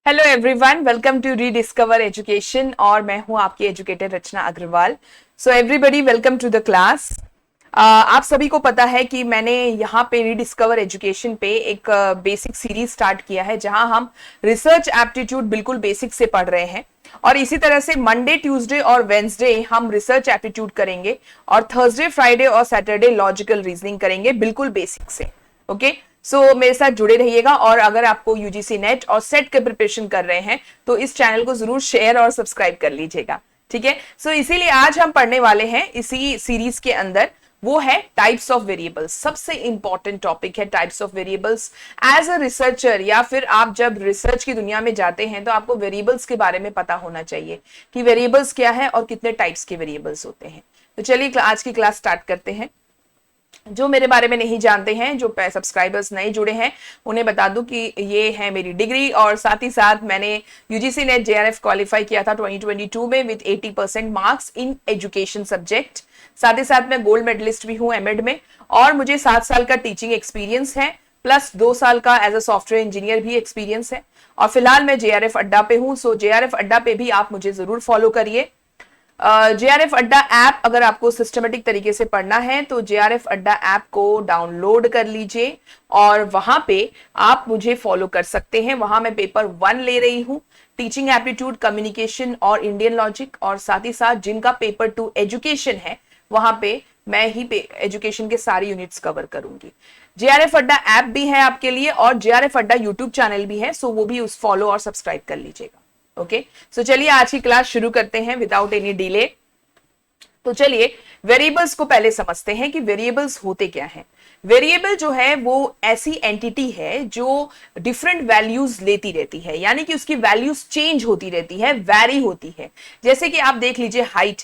Hello everyone, welcome to rediscover education और मैं हूं आपकी educator Rachna Agarwal. So everybody welcome to the class. आप सभी को पता है कि मैंने यहाँ पे रीडिस्कवर एजुकेशन पे एक बेसिक सीरीज स्टार्ट किया है जहां हम रिसर्च एप्टीट्यूड बिल्कुल बेसिक से पढ़ रहे हैं और इसी तरह से मंडे, ट्यूसडे और वेंसडे हम रिसर्च एप्टीट्यूड करेंगे और थर्सडे, फ्राइडे और सैटरडे लॉजिकल रीजनिंग करेंगे बिल्कुल बेसिक से। ओके, सो मेरे साथ जुड़े रहिएगा और अगर आपको यूजीसी नेट और सेट के प्रिपरेशन कर रहे हैं तो इस चैनल को जरूर शेयर और सब्सक्राइब कर लीजिएगा। ठीक है, सो इसीलिए आज हम पढ़ने वाले हैं इसी सीरीज के अंदर, वो है टाइप्स ऑफ वेरिएबल्स। सबसे इंपॉर्टेंट टॉपिक है types of variables. As a researcher या फिर आप जब रिसर्च की दुनिया में जाते हैं तो आपको वेरिएबल्स के बारे में पता होना चाहिए कि वेरिएबल्स क्या है और कितने टाइप्स के वेरिएबल्स होते हैं। तो चलिए आज की क्लास स्टार्ट करते हैं। जो मेरे बारे में नहीं जानते हैं, जो सब्सक्राइबर्स नए जुड़े हैं, उन्हें बता दूं कि ये है मेरी डिग्री और साथ ही साथ मैंने यूजीसी नेट जेआरएफ क्वालिफाई किया था 2022 में with 80% marks in education subject. साथ ही साथ मैं गोल्ड मेडलिस्ट भी हूं एमएड में और मुझे 7 साल का टीचिंग एक्सपीरियंस है प्लस 2 साल का एज अ सॉफ्टवेयर इंजीनियर भी एक्सपीरियंस है और फिलहाल मैं जेआरएफ अड्डा पे हूं। सो जेआरएफ अड्डा पे भी आप मुझे जरूर फॉलो करिए। जेआरएफ अड्डा ऐप अगर आपको सिस्टमेटिक तरीके से पढ़ना है तो जेआरएफ अड्डा ऐप को डाउनलोड कर लीजिए और वहां पे आप मुझे फॉलो कर सकते हैं। वहां मैं पेपर 1 ले रही हूं, टीचिंग एप्टीट्यूड, कम्युनिकेशन और इंडियन लॉजिक, और साथ ही साथ जिनका पेपर 2 एजुकेशन है वहां पे मैं ही एजुकेशन के सारे यूनिट्स कवर करूंगी। जेआरएफ अड्डा ऐप भी है आपके लिए और जेआरएफ अड्डा यूट्यूब चैनल भी है, सो वो भी उस फॉलो और सब्सक्राइब कर लीजिएगा। ओके, सो चलिए आज की क्लास शुरू करते हैं विदाउट एनी डिले। तो चलिए वेरिएबल्स को पहले समझते हैं कि वेरिएबल्स होते क्या हैं। वेरिएबल जो है वो ऐसी एंटिटी है जो डिफरेंट वैल्यूज लेती रहती है, यानी कि उसकी वैल्यूज चेंज होती रहती है, वैरी होती है। जैसे कि आप देख लीजिए हाइट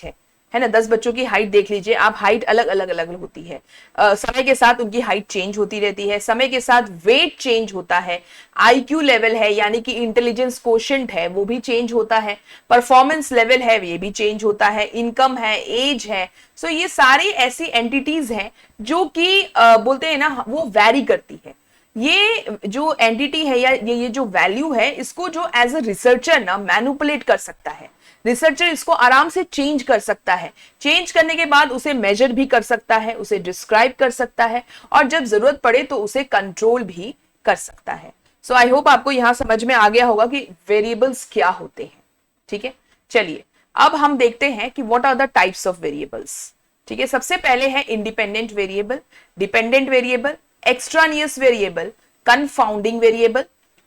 है ना, 10 बच्चों की हाइट देख लीजिए आप, हाइट अलग अलग अलग होती है। समय के साथ उनकी हाइट चेंज होती रहती है, समय के साथ वेट चेंज होता है, आईक्यू लेवल है यानी कि इंटेलिजेंस कोशेंट है वो भी चेंज होता है, परफॉर्मेंस लेवल है ये भी चेंज होता है, इनकम है, एज है। सो ये सारी ऐसी एंटिटीज हैं जो कि बोलते हैं ना वो वैरी करती है। ये जो एंटिटी है या ये जो वैल्यू है, इसको जो एज अ रिसर्चर ना मैनिपुलेट कर सकता है। रिसर्चर इसको आराम से चेंज कर सकता है, चेंज करने के बाद उसे मेजर भी कर सकता है, उसे डिस्क्राइब कर सकता है और जब जरूरत पड़े तो उसे कंट्रोल भी कर सकता है। सो आई होप आपको यहां समझ में आ गया होगा कि वेरिएबल्स क्या होते हैं। ठीक है, चलिए अब हम देखते हैं कि what are the types of variables. ठीक है, सबसे पहले है independent variable, dependent variable, extraneous variable, confounding variable,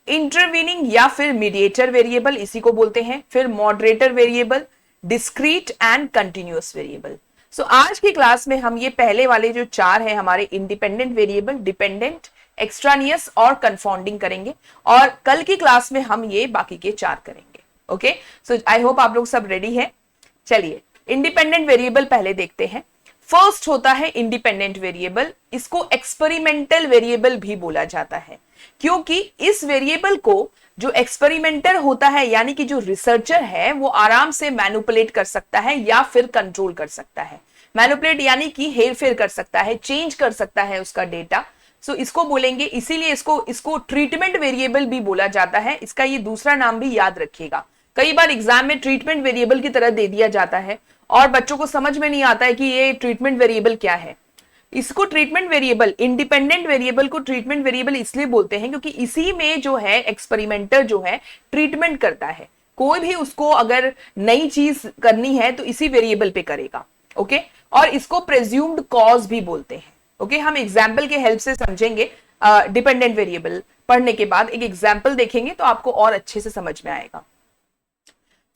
intervening या फिर मीडिएटर वेरिएबल इसी को बोलते हैं, फिर moderator variable, discrete and continuous variable. So आज की क्लास में हम ये पहले वाले जो 4 है हमारे इंडिपेंडेंट वेरिएबल, डिपेंडेंट, एक्स्ट्रानियस और कंफाउंडिंग करेंगे और कल की क्लास में हम ये बाकी के 4 करेंगे। ओके, सो आई होप आप लोग सब रेडी है। चलिए इंडिपेंडेंट वेरिएबल पहले देखते हैं। फर्स्ट होता है इंडिपेंडेंट वेरिएबल, इसको एक्सपेरिमेंटल वेरिएबल भी बोला जाता है क्योंकि इस वेरिएबल को जो एक्सपेरिमेंटर होता है यानी कि जो रिसर्चर है वो आराम से मैनिपुलेट कर सकता है या फिर कंट्रोल कर सकता है। मैनिपुलेट यानी कि हेरफेर कर सकता है, चेंज कर सकता है उसका डेटा। सो इसको बोलेंगे, इसीलिए इसको ट्रीटमेंट वेरिएबल भी बोला जाता है। इसका ये दूसरा नाम भी याद रखिएगा, कई बार एग्जाम में ट्रीटमेंट वेरिएबल की तरह दे दिया जाता है और बच्चों को समझ में नहीं आता है कि ये ट्रीटमेंट वेरिएबल क्या है। इसको ट्रीटमेंट वेरिएबल, इंडिपेंडेंट वेरिएबल को ट्रीटमेंट वेरिएबल इसलिए बोलते हैं क्योंकि इसी में जो है एक्सपेरिमेंटर जो है ट्रीटमेंट करता है। कोई भी उसको अगर नई चीज करनी है तो इसी वेरिएबल पे करेगा। ओके, और इसको प्रेज्यूम्ड कॉज भी बोलते हैं। ओके, हम एग्जाम्पल के हेल्प से समझेंगे। डिपेंडेंट वेरिएबल पढ़ने के बाद एक एग्जाम्पल देखेंगे तो आपको और अच्छे से समझ में आएगा।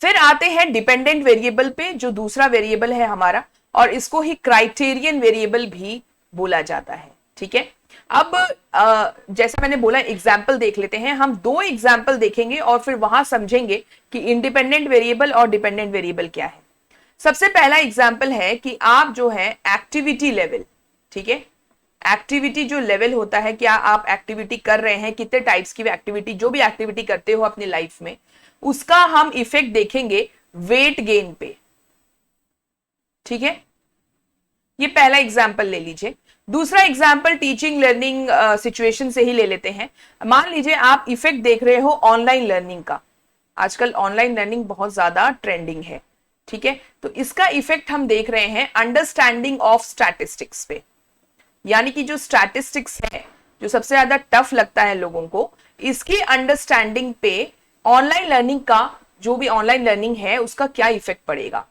फिर आते हैं डिपेंडेंट वेरिएबल पे, जो दूसरा वेरिएबल है हमारा, और इसको ही क्राइटेरियन वेरिएबल भी बोला जाता है। ठीक है, अब जैसा मैंने बोला एग्जाम्पल देख लेते हैं। हम 2 एग्जाम्पल देखेंगे और फिर वहां समझेंगे कि इंडिपेंडेंट वेरिएबल और डिपेंडेंट वेरिएबल क्या है। सबसे पहला एग्जाम्पल है कि आप जो है एक्टिविटी लेवल, ठीक है, एक्टिविटी जो लेवल होता है, क्या आप एक्टिविटी कर रहे हैं, कितने टाइप्स की एक्टिविटी, जो भी एक्टिविटी करते हो अपनी लाइफ में, उसका हम इफेक्ट देखेंगे वेट गेन पे। ठीक है, ये पहला एग्जाम्पल ले लीजिए। दूसरा एग्जाम्पल टीचिंग लर्निंग सिचुएशन से ही ले लेते हैं। मान लीजिए आप इफेक्ट देख रहे हो ऑनलाइन लर्निंग का, आजकल ऑनलाइन लर्निंग बहुत ज्यादा ट्रेंडिंग है, ठीक है। तो इसका इफेक्ट हम देख रहे हैं अंडरस्टैंडिंग ऑफ स्टैटिस्टिक्स पे, यानी कि जो स्टैटिस्टिक्स है, जो सबसे ज्यादा टफ लगता है लोगों को, इसकी अंडरस्टैंडिंग पे ऑनलाइन लर्निंग का, जो भी ऑनलाइन लर्निंग है उसका क्या इफेक्ट पड़ेगा,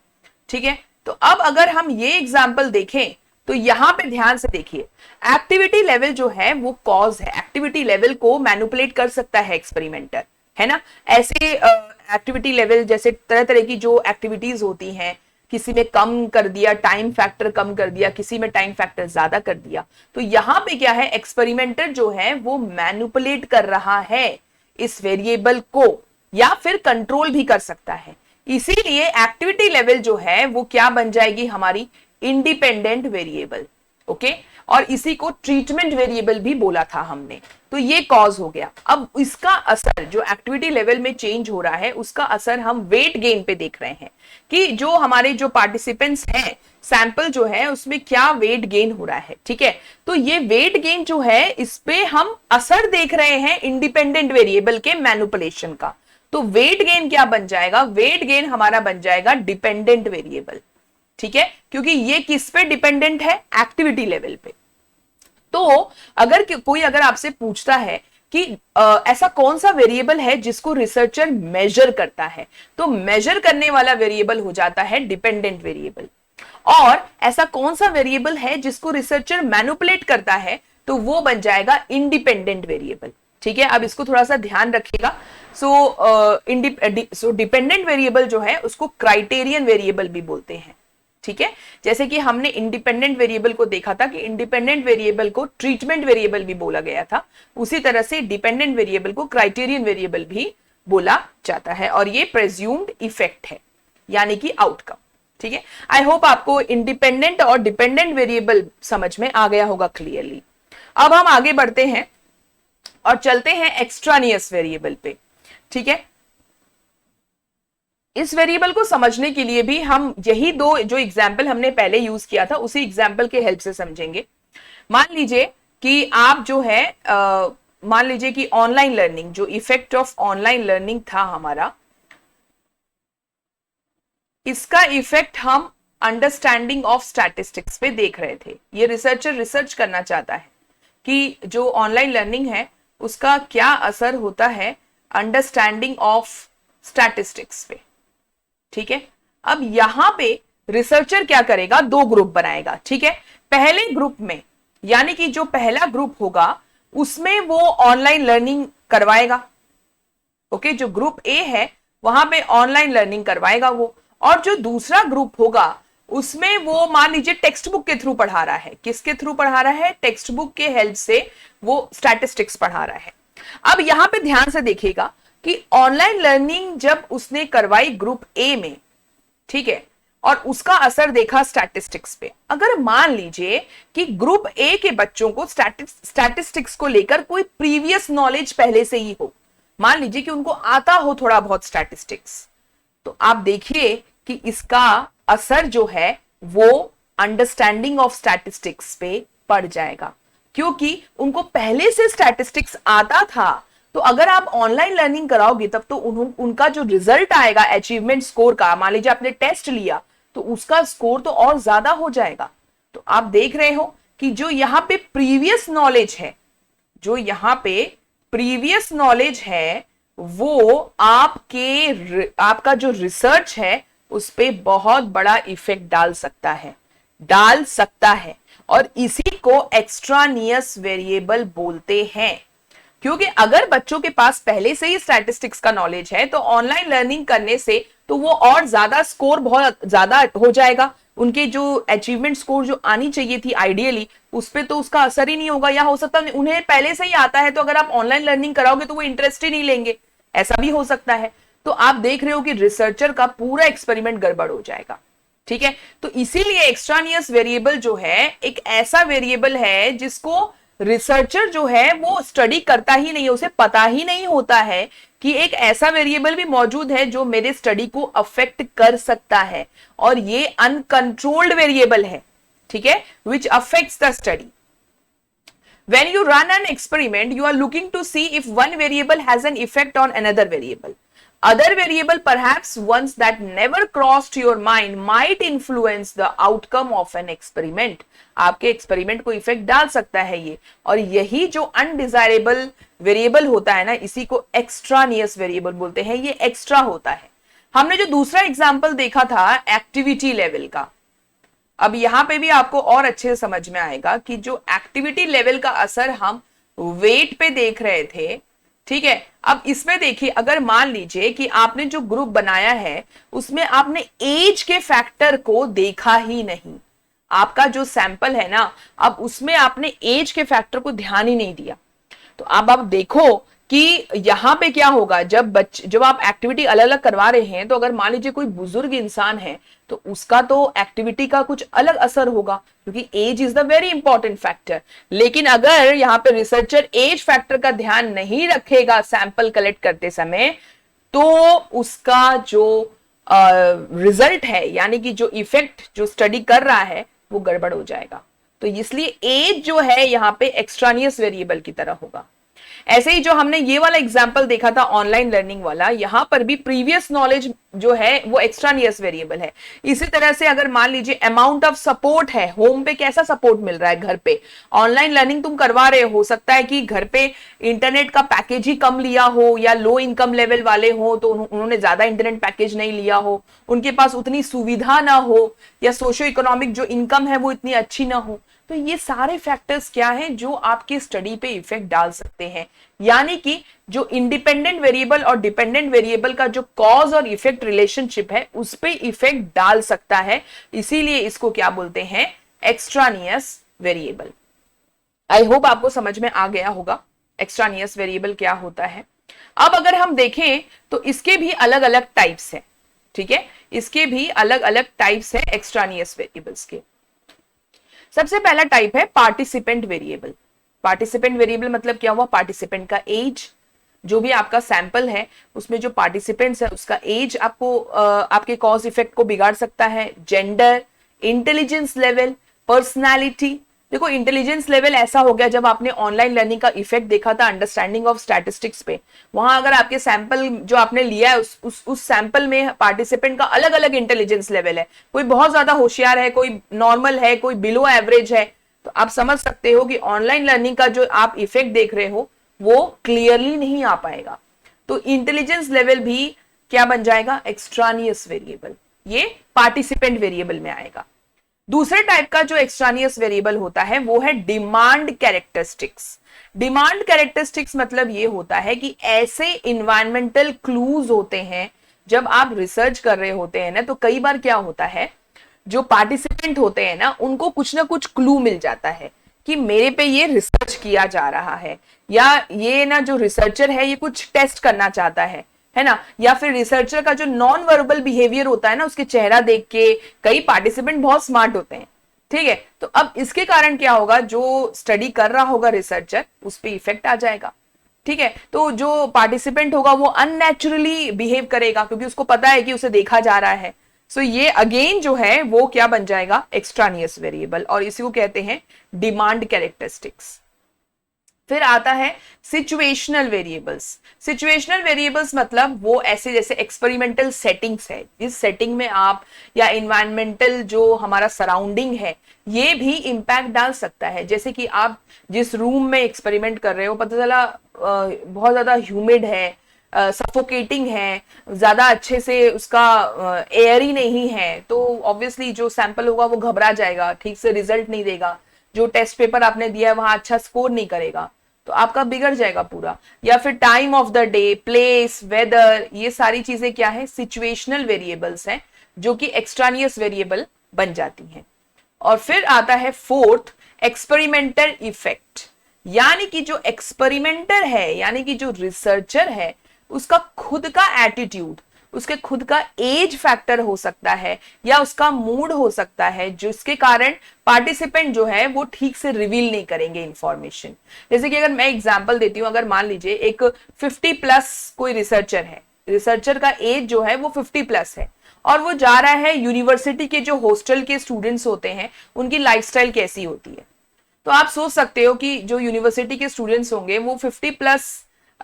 ठीक है। तो अब अगर हम ये एग्जाम्पल देखें तो यहां पे ध्यान से देखिए, एक्टिविटी लेवल जो है वो कॉज है, एक्टिविटी लेवल को मैनिपुलेट कर सकता है एक्सपेरिमेंटर, है ना। ऐसे एक्टिविटी लेवल जैसे तरह तरह की जो एक्टिविटीज होती हैं, किसी में कम कर दिया, टाइम फैक्टर कम कर दिया, किसी में टाइम फैक्टर ज्यादा कर दिया, तो यहां पे क्या है, एक्सपेरिमेंटर जो है वो मैनिपुलेट कर रहा है इस वेरिएबल को, या फिर कंट्रोल भी कर सकता है। इसीलिए एक्टिविटी लेवल जो है वो क्या बन जाएगी, हमारी इंडिपेंडेंट वेरिएबल, ओके। और इसी को ट्रीटमेंट वेरिएबल भी बोला था हमने। तो ये कॉज हो गया। अब इसका असर जो एक्टिविटी लेवल में चेंज हो रहा है, उसका असर हम वेट गेन पे देख रहे हैं कि जो हमारे जो पार्टिसिपेंट्स हैं, सैंपल जो है उसमें क्या वेट गेन हो रहा है, ठीक है। तो ये वेट गेन जो है, इस पे हम असर देख रहे हैं इंडिपेंडेंट वेरिएबल के मैनिपुलेशन का। तो वेट गेन क्या बन जाएगा, वेट गेन हमारा बन जाएगा डिपेंडेंट वेरिएबल, ठीक है, क्योंकि ये किस पे डिपेंडेंट है, एक्टिविटी लेवल पे। तो अगर कोई अगर आपसे पूछता है कि ऐसा कौन सा वेरिएबल है जिसको रिसर्चर मेजर करता है, तो मेजर करने वाला वेरिएबल हो जाता है डिपेंडेंट वेरिएबल। और ऐसा कौन सा वेरिएबल है जिसको रिसर्चर मैनिपुलेट करता है, तो वो बन जाएगा इंडिपेंडेंट वेरिएबल, ठीक है। अब इसको थोड़ा सा ध्यान रखिएगा। सो डिपेंडेंट वेरिएबल जो है उसको क्राइटेरियन वेरिएबल भी बोलते हैं, ठीक है। जैसे कि हमने इंडिपेंडेंट वेरिएबल को देखा था कि इंडिपेंडेंट वेरिएबल को ट्रीटमेंट वेरिएबल भी बोला गया था, उसी तरह से डिपेंडेंट वेरिएबल को क्राइटेरियन वेरिएबल भी बोला जाता है। और ये प्रेज्यूम्ड इफेक्ट है, यानी कि आउटकम, ठीक है। आई होप आपको इंडिपेंडेंट और डिपेंडेंट वेरिएबल समझ में आ गया होगा क्लियरली। अब हम आगे बढ़ते हैं और चलते हैं एक्स्ट्रानियस वेरिएबल पे, ठीक है। इस वेरिएबल को समझने के लिए भी हम यही दो जो एग्जाम्पल हमने पहले यूज किया था, उसी एग्जाम्पल के हेल्प से समझेंगे। मान लीजिए कि आप जो है मान लीजिए कि ऑनलाइन लर्निंग, जो इफेक्ट ऑफ ऑनलाइन लर्निंग था हमारा, इसका इफेक्ट हम अंडरस्टैंडिंग ऑफ स्टैटिस्टिक्स पे देख रहे थे। ये रिसर्चर रिसर्च करना चाहता है कि जो ऑनलाइन लर्निंग है उसका क्या असर होता है अंडरस्टैंडिंग ऑफ स्टैटिस्टिक्स पे, ठीक है। अब यहां पे रिसर्चर क्या करेगा, दो ग्रुप बनाएगा, ठीक है। पहले ग्रुप में, यानी कि जो पहला ग्रुप होगा उसमें वो ऑनलाइन लर्निंग करवाएगा, ओके। जो ग्रुप ए है वहां पे ऑनलाइन लर्निंग करवाएगा वो। और जो दूसरा ग्रुप होगा उसमें वो मान लीजिए टेक्स्ट बुक के थ्रू पढ़ा रहा है। किसके थ्रू पढ़ा रहा है, टेक्स्ट बुक के हेल्प से वो स्टैटिस्टिक्स पढ़ा रहा है। अब यहां पे ध्यान से देखिएगा कि ऑनलाइन लर्निंग जब उसने करवाई ग्रुप ए में, ठीक है, और उसका असर देखा स्टैटिस्टिक्स पे। अगर मान लीजिए कि ग्रुप ए के बच्चों को स्टैटिस्टिक्स को लेकर कोई प्रीवियस नॉलेज पहले से ही हो, मान लीजिए कि उनको आता हो थोड़ा बहुत स्टैटिस्टिक्स, तो आप देखिए कि इसका असर जो है वो अंडरस्टैंडिंग ऑफ स्टैटिस्टिक्स पे पड़ जाएगा, क्योंकि उनको पहले से स्टैटिस्टिक्स आता था। तो अगर आप ऑनलाइन लर्निंग कराओगे तब तो उनका जो रिजल्ट आएगा अचीवमेंट स्कोर का, मान लीजिए आपने टेस्ट लिया तो उसका स्कोर तो और ज्यादा हो जाएगा। तो आप देख रहे हो कि जो यहां पे प्रीवियस नॉलेज है, जो यहां पे प्रीवियस नॉलेज है, वो आपका जो रिसर्च है उस पे बहुत बड़ा इफेक्ट डाल सकता है। और इसी को एक्स्ट्रानियस वेरिएबल बोलते हैं, क्योंकि अगर बच्चों के पास पहले से ही स्टैटिस्टिक्स का नॉलेज है तो ऑनलाइन लर्निंग करने से तो वो और ज्यादा स्कोर बहुत ज्यादा हो जाएगा। उनके जो अचीवमेंट स्कोर जो आनी चाहिए थी आइडियली, उस पर तो उसका असर ही नहीं होगा। या हो सकता है उन्हें पहले से ही आता है, तो अगर आप ऑनलाइन लर्निंग कराओगे तो वो इंटरेस्ट ही नहीं लेंगे, ऐसा भी हो सकता है। तो आप देख रहे हो कि रिसर्चर का पूरा एक्सपेरिमेंट गड़बड़ हो जाएगा, ठीक है। तो इसीलिए एक्स्ट्रानियस वेरिएबल जो है एक ऐसा वेरिएबल है जिसको रिसर्चर जो है वो स्टडी करता ही नहीं है, उसे पता ही नहीं होता है कि एक ऐसा वेरिएबल भी मौजूद है जो मेरे स्टडी को अफेक्ट कर सकता है, और ये अनकंट्रोल्ड वेरिएबल है, ठीक है, which affects the study. When you run an experiment, you are looking to see if one variable has an effect on another variable. Other variable perhaps ones that never crossed your mind might influence the outcome of an experiment. आपके experiment को effect डाल सकता है ये, और यही जो undesirable variable होता है ना, इसी को एक्स्ट्रानियस वेरिएबल बोलते हैं, ये एक्स्ट्रा होता है। हमने जो दूसरा एग्जाम्पल देखा था एक्टिविटी लेवल का, अब यहां पे भी आपको और अच्छे से समझ में आएगा कि जो एक्टिविटी लेवल का असर हम वेट पे देख रहे थे, ठीक है, अब इसमें देखिए, अगर मान लीजिए कि आपने जो ग्रुप बनाया है उसमें आपने एज के फैक्टर को देखा ही नहीं, आपका जो सैंपल है ना, अब उसमें आपने एज के फैक्टर को ध्यान ही नहीं दिया, तो अब आप देखो कि यहां पे क्या होगा, जब आप एक्टिविटी अलग अलग करवा रहे हैं, तो अगर मान लीजिए कोई बुजुर्ग इंसान है तो उसका तो एक्टिविटी का कुछ अलग असर होगा, क्योंकि age is the very important factor. लेकिन अगर यहाँ पे रिसर्चर एज फैक्टर का ध्यान नहीं रखेगा सैंपल कलेक्ट करते समय, तो उसका जो रिजल्ट है, यानी कि जो इफेक्ट जो स्टडी कर रहा है, वो गड़बड़ हो जाएगा। तो इसलिए एज जो है यहाँ पे एक्स्ट्रानियस वेरिएबल की तरह होगा। ऐसे ही जो हमने ये वाला एग्जांपल देखा था ऑनलाइन लर्निंग वाला, यहां पर भी प्रीवियस नॉलेज जो है वो एक्स्ट्रानियस वेरिएबल है। इसी तरह से अगर मान लीजिए अमाउंट ऑफ सपोर्ट है, होम पे कैसा सपोर्ट मिल रहा है, घर पे ऑनलाइन लर्निंग तुम करवा रहे हो सकता है कि घर पे इंटरनेट का पैकेज ही कम लिया हो, या लो इनकम लेवल वाले हो तो उन्होंने ज्यादा इंटरनेट पैकेज नहीं लिया हो, उनके पास उतनी सुविधा ना हो, या सोशो इकोनॉमिक जो इनकम है वो इतनी अच्छी ना हो। तो ये सारे फैक्टर्स क्या हैं जो आपकी स्टडी पे इफेक्ट डाल सकते हैं, यानी कि जो इंडिपेंडेंट वेरिएबल और डिपेंडेंट वेरिएबल का जो कॉज और इफेक्ट रिलेशनशिप है उस पे इफेक्ट डाल सकता है, इसीलिए इसको क्या बोलते हैं, एक्स्ट्रानियस वेरिएबल। आई होप आपको समझ में आ गया होगा एक्स्ट्रानियस वेरिएबल क्या होता है। अब अगर हम देखें तो इसके भी अलग अलग टाइप्स हैं, ठीक है, इसके भी अलग अलग टाइप्स है एक्स्ट्रानियस वेरिएबल्स के। सबसे पहला टाइप है पार्टिसिपेंट वेरिएबल। पार्टिसिपेंट वेरिएबल मतलब क्या हुआ, पार्टिसिपेंट का एज, जो भी आपका सैंपल है उसमें जो पार्टिसिपेंट्स है उसका एज आपको आपके कॉज इफेक्ट को बिगाड़ सकता है। Gender, intelligence level, personality. देखो इंटेलिजेंस लेवल ऐसा हो गया जब आपने ऑनलाइन लर्निंग का इफेक्ट देखा था अंडरस्टैंडिंग ऑफ स्टैटिस्टिक्स पे, वहां अगर आपके सैंपल जो आपने लिया है उस सैंपल में पार्टिसिपेंट का अलग अलग इंटेलिजेंस लेवल है, कोई बहुत ज्यादा होशियार है, कोई नॉर्मल है, कोई बिलो एवरेज है, तो आप समझ सकते हो कि ऑनलाइन लर्निंग का जो आप इफेक्ट देख रहे हो वो क्लियरली नहीं आ पाएगा। तो इंटेलिजेंस लेवल भी क्या बन जाएगा, एक्स्ट्रानियस वेरिएबल, ये पार्टिसिपेंट वेरिएबल में आएगा। दूसरे टाइप का जो एक्स्ट्रानियस वेरिएबल होता है वो है डिमांड कैरेक्टरिस्टिक्स। डिमांड कैरेक्टरिस्टिक्स मतलब ये होता है कि ऐसे इन्वायरमेंटल क्लूज होते हैं, जब आप रिसर्च कर रहे होते हैं ना, तो कई बार क्या होता है, जो पार्टिसिपेंट होते हैं ना उनको कुछ ना कुछ क्लू मिल जाता है कि मेरे पे ये रिसर्च किया जा रहा है, या ये ना जो रिसर्चर है ये कुछ टेस्ट करना चाहता है ना, या फिर रिसर्चर का जो नॉन वर्बल बिहेवियर होता है ना, उसके चेहरा देख के, कई पार्टिसिपेंट बहुत स्मार्ट होते हैं, ठीक है, तो अब इसके कारण क्या होगा, जो स्टडी कर रहा होगा रिसर्चर उस पर इफेक्ट आ जाएगा, ठीक है। तो जो पार्टिसिपेंट होगा वो अननेचुरली बिहेव करेगा क्योंकि उसको पता है कि उसे देखा जा रहा है। सो ये अगेन जो है वो क्या बन जाएगा, एक्स्ट्रानियस वेरिएबल, और इसी को कहते हैं डिमांड कैरेक्टरिस्टिक्स। फिर आता है सिचुएशनल वेरिएबल्स। सिचुएशनल वेरिएबल्स मतलब वो ऐसे जैसे एक्सपेरिमेंटल सेटिंग्स है, जिस सेटिंग में आप, या इन्वायरमेंटल जो हमारा सराउंडिंग है ये भी इंपैक्ट डाल सकता है। जैसे कि आप जिस रूम में एक्सपेरिमेंट कर रहे हो, पता चला बहुत ज्यादा ह्यूमिड है, सफोकेटिंग है, ज्यादा अच्छे से उसका एयर ही नहीं है, तो ऑब्वियसली जो सैंपल होगा वो घबरा जाएगा, ठीक से रिजल्ट नहीं देगा, जो टेस्ट पेपर आपने दिया है वहां अच्छा स्कोर नहीं करेगा, तो आपका बिगड़ जाएगा पूरा। या फिर time of the day, place, weather, ये सारी चीजें क्या है, सिचुएशनल वेरिएबल्स हैं जो कि एक्स्ट्रानियस वेरिएबल बन जाती हैं। और फिर आता है फोर्थ, एक्सपेरिमेंटल इफेक्ट, यानी कि जो एक्सपेरिमेंटर है, यानी कि जो रिसर्चर है, उसका खुद का एटीट्यूड, उसके खुद का एज फैक्टर हो सकता है, या उसका मूड हो सकता है, जिसके कारण पार्टिसिपेंट जो है वो ठीक से रिवील नहीं करेंगे इंफॉर्मेशन। जैसे कि अगर मैं एग्जांपल देती हूं, अगर मान लीजिए एक 50 प्लस कोई रिसर्चर है, रिसर्चर का एज जो है वो 50 प्लस है, और वो जा रहा है यूनिवर्सिटी के जो हॉस्टल के स्टूडेंट्स होते हैं उनकी लाइफस्टाइल कैसी होती है, तो आप सोच सकते हो कि जो यूनिवर्सिटी के स्टूडेंट्स होंगे वो 50 प्लस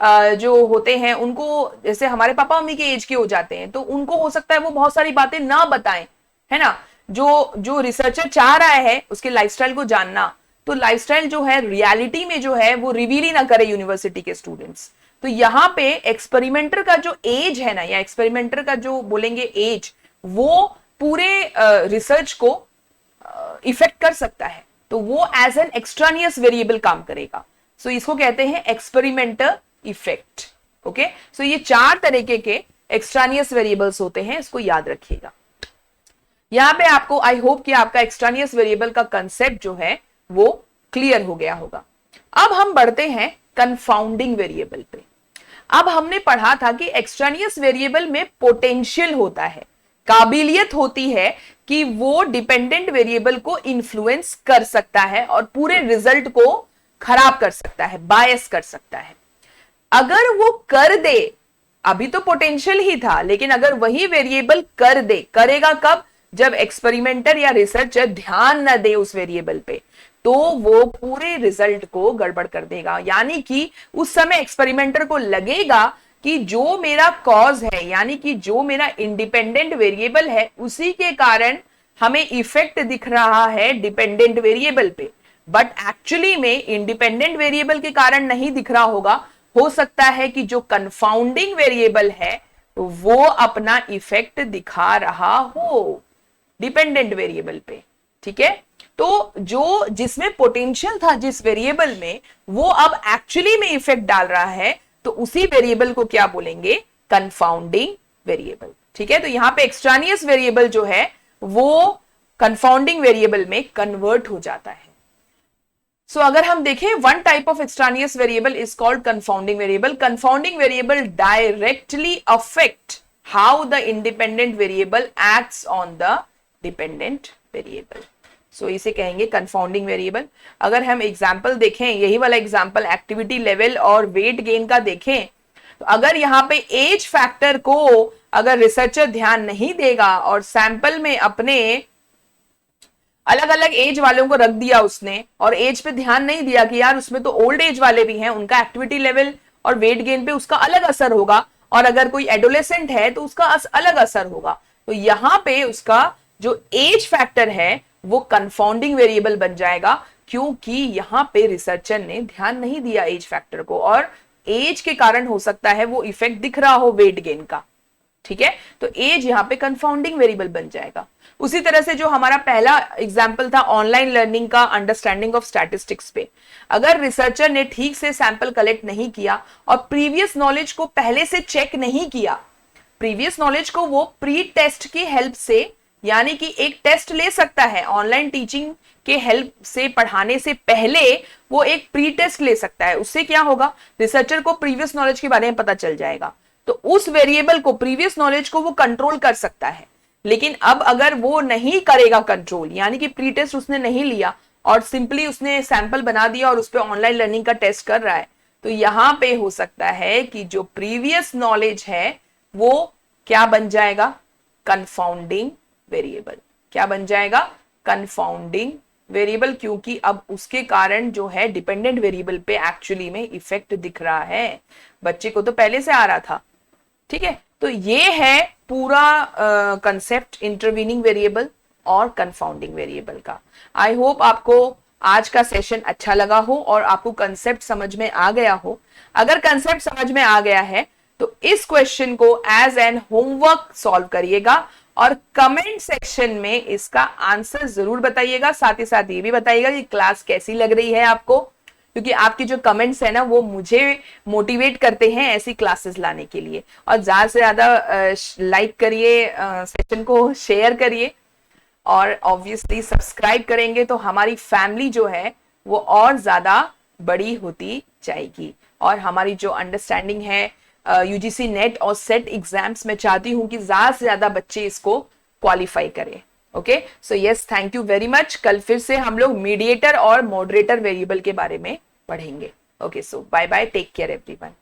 जो होते हैं उनको, जैसे हमारे पापा मम्मी के एज के हो जाते हैं, तो उनको हो सकता है वो बहुत सारी बातें ना बताएं, है ना। जो जो रिसर्चर चाह रहा है उसके लाइफस्टाइल को जानना, तो लाइफस्टाइल जो है रियलिटी में जो है वो रिवील ही ना करे यूनिवर्सिटी के स्टूडेंट्स। तो यहाँ पे एक्सपेरिमेंटर का जो एज है ना, या एक्सपेरिमेंटर का जो बोलेंगे एज, वो पूरे रिसर्च को इफेक्ट कर सकता है, तो वो एज एन एक्सट्रानियस वेरिएबल काम करेगा। सो इसको कहते हैं एक्सपेरिमेंटर इफेक्ट। ओके, सो ये 4 तरीके के एक्सट्रानियस वेरिएबल्स होते हैं, इसको याद रखिएगा। यहां पे आपको, आई होप कि आपका एक्सट्रानियस वेरिएबल का कंसेप्ट जो है वो क्लियर हो गया होगा। अब हम बढ़ते हैं कंफाउंडिंग वेरिएबल पे। अब हमने पढ़ा था कि एक्सट्रानियस वेरिएबल में पोटेंशियल होता है, काबिलियत होती है कि वो डिपेंडेंट वेरिएबल को इन्फ्लुएंस कर सकता है और पूरे रिजल्ट को खराब कर सकता है, बायस कर सकता है। अगर वो कर दे, अभी तो पोटेंशियल ही था, लेकिन अगर वही वेरिएबल कर दे, करेगा कब? जब एक्सपेरिमेंटर या रिसर्चर ध्यान न दे उस वेरिएबल पे, तो वो पूरे रिजल्ट को गड़बड़ कर देगा। यानी कि उस समय एक्सपेरिमेंटर को लगेगा कि जो मेरा कॉज है, यानी कि जो मेरा इंडिपेंडेंट वेरिएबल है, उसी के कारण हमें इफेक्ट दिख रहा है डिपेंडेंट वेरिएबल पे, बट एक्चुअली में इंडिपेंडेंट वेरिएबल के कारण नहीं दिख रहा होगा। हो सकता है कि जो कंफाउंडिंग वेरिएबल है वो अपना इफेक्ट दिखा रहा हो डिपेंडेंट वेरिएबल पे, ठीक है। तो जो जिसमें पोटेंशियल था जिस वेरिएबल में, वो अब एक्चुअली में इफेक्ट डाल रहा है, तो उसी वेरिएबल को क्या बोलेंगे? कंफाउंडिंग वेरिएबल, ठीक है। तो यहां पे एक्सट्रानियस वेरिएबल जो है वो कंफाउंडिंग वेरिएबल में कन्वर्ट हो जाता है। सो अगर हम देखें, one type of extraneous variable is called confounding variable. Confounding variable directly affect how the independent variable acts on the dependent variable. So इसे कहेंगे कंफाउंडिंग वेरिएबल। अगर हम एग्जाम्पल देखें, यही वाला एग्जाम्पल एक्टिविटी लेवल और वेट गेन का देखें, तो अगर यहाँ पे एज फैक्टर को अगर रिसर्चर ध्यान नहीं देगा और सैंपल में अपने अलग अलग एज वालों को रख दिया उसने, और एज पे ध्यान नहीं दिया कि यार उसमें तो ओल्ड एज वाले भी हैं, उनका एक्टिविटी लेवल और वेट गेन पे उसका अलग असर होगा, और अगर कोई एडोलेसेंट है तो उसका अलग असर होगा, तो यहां पे उसका जो एज फैक्टर है वो कंफाउंडिंग वेरिएबल बन जाएगा, क्योंकि यहां पे रिसर्चर ने ध्यान नहीं दिया एज फैक्टर को, और एज के कारण हो सकता है वो इफेक्ट दिख रहा हो वेट गेन का, ठीक है। तो एज यहां पे कंफाउंडिंग वेरिएबल बन जाएगा। उसी तरह से जो हमारा पहला एग्जांपल था ऑनलाइन लर्निंग का, अंडरस्टैंडिंग ऑफ स्टैटिस्टिक्स पे, अगर रिसर्चर ने ठीक से सैंपल कलेक्ट नहीं किया और प्रीवियस नॉलेज को पहले से चेक नहीं किया, प्रीवियस नॉलेज को वो प्री टेस्ट की हेल्प से, यानी कि एक टेस्ट ले सकता है ऑनलाइन टीचिंग के हेल्प से, पढ़ाने से पहले वो एक प्री टेस्ट ले सकता है। उससे क्या होगा? रिसर्चर को प्रीवियस नॉलेज के बारे में पता चल जाएगा, तो उस वेरिएबल को, प्रीवियस नॉलेज को वो कंट्रोल कर सकता है। लेकिन अब अगर वो नहीं करेगा कंट्रोल, यानी कि प्री टेस्ट उसने नहीं लिया और सिंपली उसने सैंपल बना दिया और उस पर ऑनलाइन लर्निंग का टेस्ट कर रहा है, तो यहां पे हो सकता है कि जो प्रीवियस नॉलेज है वो क्या बन जाएगा? Confounding variable. क्या बन जाएगा? कंफाउंडिंग वेरिएबल, क्योंकि अब उसके कारण जो है डिपेंडेंट वेरिएबल पे एक्चुअली में इफेक्ट दिख रहा है, बच्चे को तो पहले से आ रहा था, ठीक है। तो ये है पूरा कंसेप्ट इंटरवीनिंग वेरिएबल और कंफाउंडिंग वेरिएबल का। आई होप आपको आज का सेशन अच्छा लगा हो और आपको कंसेप्ट समझ में आ गया हो। अगर कंसेप्ट समझ में आ गया है तो इस क्वेश्चन को एज एन होमवर्क सॉल्व करिएगा और कमेंट सेक्शन में इसका आंसर जरूर बताइएगा। साथ ही साथ ये भी बताइएगा कि क्लास कैसी लग रही है आपको, क्योंकि आपके जो कमेंट्स है ना वो मुझे मोटिवेट करते हैं ऐसी क्लासेस लाने के लिए। और ज्यादा से ज्यादा लाइक करिए, सेशन को शेयर करिए, और ऑब्वियसली सब्सक्राइब करेंगे तो हमारी फैमिली जो है वो और ज्यादा बड़ी होती जाएगी। और हमारी जो अंडरस्टैंडिंग है यूजीसी नेट और सेट एग्जाम्स में चाहती हूं कि ज्यादा से ज्यादा बच्चे इसको क्वालिफाई करें। Okay, so yes, thank you very much. कल फिर से हम लोग मीडिएटर और मॉडरेटर वेरिएबल के बारे में पढ़ेंगे। Okay, so bye bye, take care everyone.